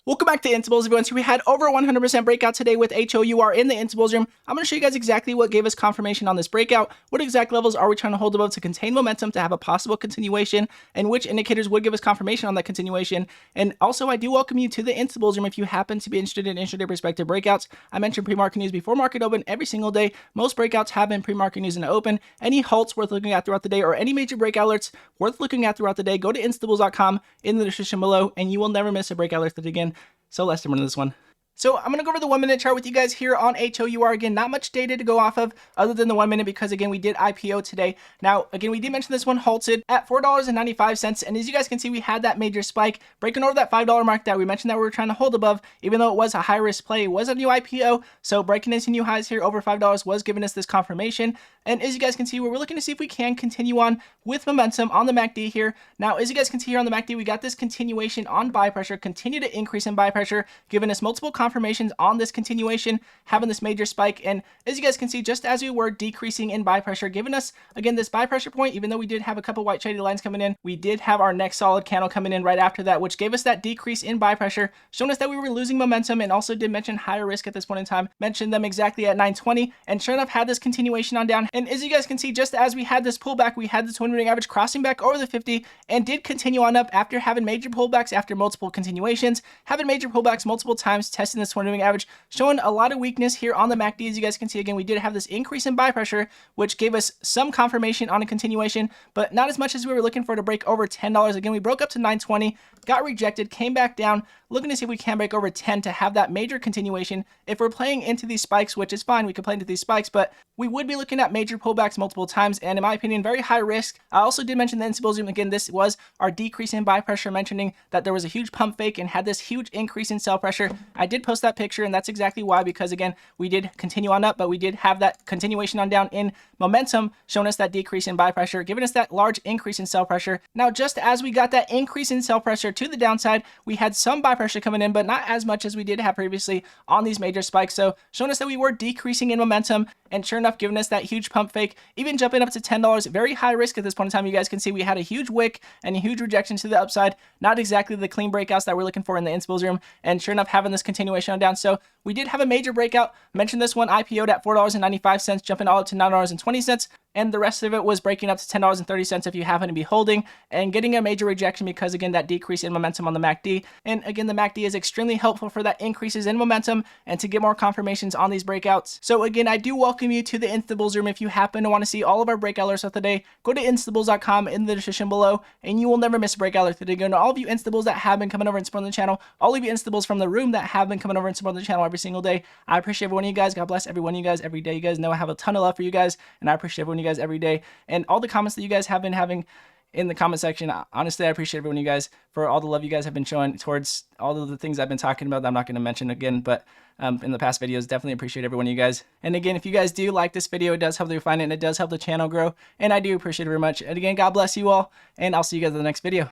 Welcome back to Intables, everyone. So we had over 100% breakout today with HOUR in the Intables room. I'm going to show you guys exactly what gave us confirmation on this breakout, what exact levels are we trying to hold above to contain momentum to have a possible continuation, and which indicators would give us confirmation on that continuation. And also, I do welcome you to the Intables room if you happen to be interested in intraday perspective breakouts. I mentioned pre-market news before market open every single day. Most breakouts have been pre-market news in the open. Any halts worth looking at throughout the day or any major breakout alerts worth looking at throughout the day, go to instables.com in the description below, and you will never miss a breakout alert again. So let's jump into this one. So I'm going to go over the 1 minute chart with you guys here on HOUR. Again, not much data to go off of other than the 1 minute because, again, we did IPO today. Now, again, we did mention this one halted at $4.95. And as you guys can see, we had that major spike breaking over that $5 mark that we mentioned that we were trying to hold above, even though it was a high risk play. It was a new IPO. So breaking into new highs here over $5 was giving us this confirmation. And as you guys can see, we're looking to see if we can continue on with momentum on the MACD here. Now, as you guys can see here on the MACD, we got this continuation on buy pressure, continue to increase in buy pressure, giving us multiple confirmations on this continuation, having this major spike. And as you guys can see, just as we were decreasing in buy pressure, giving us, again, this buy pressure point, even though we did have a couple white shaded lines coming in, we did have our next solid candle coming in right after that, which gave us that decrease in buy pressure, showing us that we were losing momentum, and also did mention higher risk at this point in time, mentioned them exactly at 920, and sure enough, had this continuation on down. And as you guys can see, just as we had this pullback, we had the 20-moving average crossing back over the 50 and did continue on up after having major pullbacks after multiple continuations, having major pullbacks multiple times, testing this 20-moving average, showing a lot of weakness here on the MACD. As you guys can see, again, we did have this increase in buy pressure, which gave us some confirmation on a continuation, but not as much as we were looking for to break over $10. Again, we broke up to 920, got rejected, came back down, looking to see if we can break over 10 to have that major continuation. If we're playing into these spikes, which is fine, we could play into these spikes, but we would be looking at major pullbacks multiple times, and in my opinion, very high risk. I also did mention the Intables room. Again, this was our decrease in buy pressure, mentioning that there was a huge pump fake and had this huge increase in sell pressure. I did post that picture, and that's exactly why, because again, we did continue on up, but we did have that continuation on down in momentum, showing us that decrease in buy pressure, giving us that large increase in sell pressure. Now, just as we got that increase in sell pressure to the downside, we had some buy pressure coming in, but not as much as we did have previously on these major spikes. So showing us that we were decreasing in momentum, and sure enough, giving us that huge pump fake, even jumping up to $10. Very high risk at this point in time. You guys can see we had a huge wick and a huge rejection to the upside. Not exactly the clean breakouts that we're looking for in the Intables room. And sure enough, having this continuation on down. So we did have a major breakout. Mentioned this one IPO'd at $4.95, jumping all up to $9.20. And the rest of it was breaking up to $10.30 if you happen to be holding, and getting a major rejection because, again, that decrease in momentum on the MACD. And again, the MACD is extremely helpful for that increases in momentum and to get more confirmations on these breakouts. So again, I do welcome you to the Intables room. If you happen to want to see all of our breakout alerts of the day, go to instables.com in the description below, and you will never miss a breakout alert today. Go to all of you Instables that have been coming over and supporting the channel, all of you Instables from the room that have been coming over and supporting the channel every single day. I appreciate every one of you guys. God bless every one of you guys every day. You guys know I have a ton of love for you guys, and I appreciate every one of you guys every day. And all the comments that you guys have been having in the comment section, honestly, I appreciate every one of you guys for all the love you guys have been showing towards all of the things I've been talking about that I'm not going to mention again, but in the past videos, definitely appreciate every one of you guys. And again, if you guys do like this video, it does help the refine it, and it does help the channel grow, and I do appreciate it very much. And again, God bless you all, and I'll see you guys in the next video.